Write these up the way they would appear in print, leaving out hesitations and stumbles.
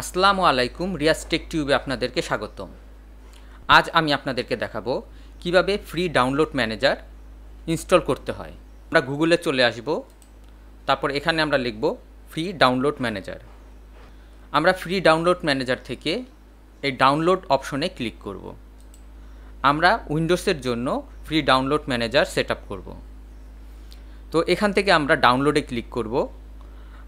আসসালামু আলাইকুম, রিয়াজ টেক টিউবে আপনাদেরকে স্বাগতম। আজ আমি আপনাদেরকে দেখাবো কিভাবে ফ্রি ডাউনলোড ম্যানেজার ইনস্টল করতে হয়। আমরা গুগলে চলে আসব, তারপর এখানে আমরা লিখব ফ্রি ডাউনলোড ম্যানেজার। আমরা ফ্রি ডাউনলোড ম্যানেজার থেকে এই ডাউনলোড অপশনে ক্লিক করব। আমরা উইন্ডোজের জন্য free download manager set up করব। তো এখান থেকে আমরা ডাউনলোডে ক্লিক করব।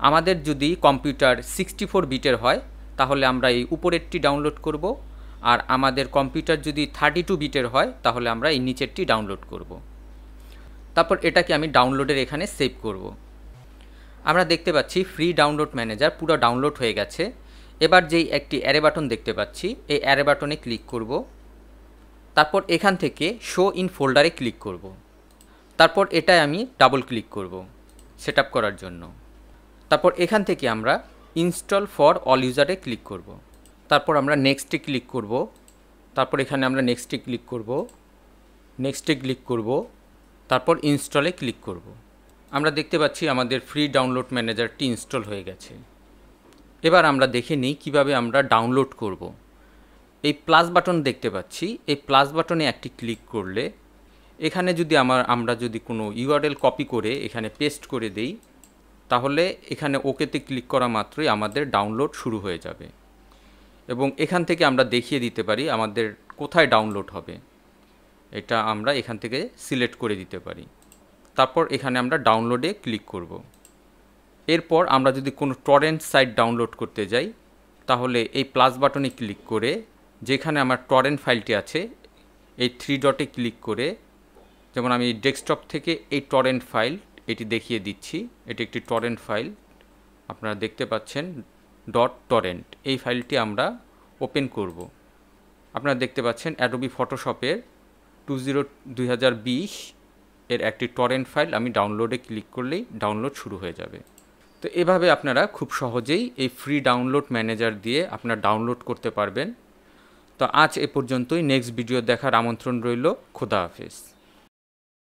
আমাদের যদি কম্পিউটার 64 বিটের হয় তাহলে আমরা এই উপরেরটি ডাউনলোড করব, আর আমাদের কম্পিউটার যদি 32 বিটের হয় তাহলে আমরা এই নিচেরটি ডাউনলোড করব। তারপর এটাকে আমি ডাউনলোডের এখানে সেভ করব। আমরা দেখতে পাচ্ছি ফ্রি ডাউনলোড ম্যানেজার পুরো ডাউনলোড হয়ে গেছে। এবার যেই একটি অ্যারে বাটন দেখতে পাচ্ছি, এই অ্যারে বাটনে ক্লিক করব। তারপর এখান থেকে শো ইন ফোল্ডারে ক্লিক করব। তারপর এটাই আমি ডাবল ক্লিক করব সেট আপ করার জন্য। তারপর এখান থেকে আমরা ইনস্টল ফর অল ইউজারে ক্লিক করব। তারপর আমরা নেক্সটে ক্লিক করব। তারপর এখানে আমরা নেক্সটে ক্লিক করব, নেক্সটে ক্লিক করব, তারপর ইনস্টলে ক্লিক করব। আমরা দেখতে পাচ্ছি আমাদের ফ্রি ডাউনলোড ম্যানেজারটি ইনস্টল হয়ে গেছে। এবার আমরা দেখে নিই কীভাবে আমরা ডাউনলোড করব। এই প্লাস বাটন দেখতে পাচ্ছি, এই প্লাস বাটনে একটি ক্লিক করলে এখানে যদি আমরা যদি কোনো ইউআরএল কপি করে এখানে পেস্ট করে দেই, তাহলে এখানে ওকেতে ক্লিক করা মাত্রই আমাদের ডাউনলোড শুরু হয়ে যাবে এবং এখান থেকে আমরা দেখিয়ে দিতে পারি আমাদের কোথায় ডাউনলোড হবে। এটা আমরা এখান থেকে সিলেক্ট করে দিতে পারি। তারপর এখানে আমরা ডাউনলোডে ক্লিক করব। এরপর আমরা যদি কোনো টরেন্ট সাইট ডাউনলোড করতে যাই তাহলে এই প্লাস বাটনে ক্লিক করে যেখানে আমার টরেন্ট ফাইলটি আছে এই 3 ডটে ক্লিক করে, যেমন আমি ডেস্কটপ থেকে এই টরেন্ট ফাইল এটি দেখিয়ে দিচ্ছি। এটি একটি টরেন্ট ফাইল, আপনারা দেখতে পাচ্ছেন .torrent। এই ফাইলটি আমরা ওপেন করব। আপনারা দেখতে পাচ্ছেন অ্যাডোবি ফটোশপের 2020 এর একটি টরেন্ট ফাইল আমি ডাউনলোডে ক্লিক করলেই ডাউনলোড শুরু হয়ে যাবে। তো এভাবে আপনারা খুব সহজেই এই ফ্রি ডাউনলোড ম্যানেজার দিয়ে আপনারা ডাউনলোড করতে পারবেন। তো আজ এ পর্যন্তই। নেক্সট ভিডিও দেখার আমন্ত্রণ রইল। খোদা হাফেজ।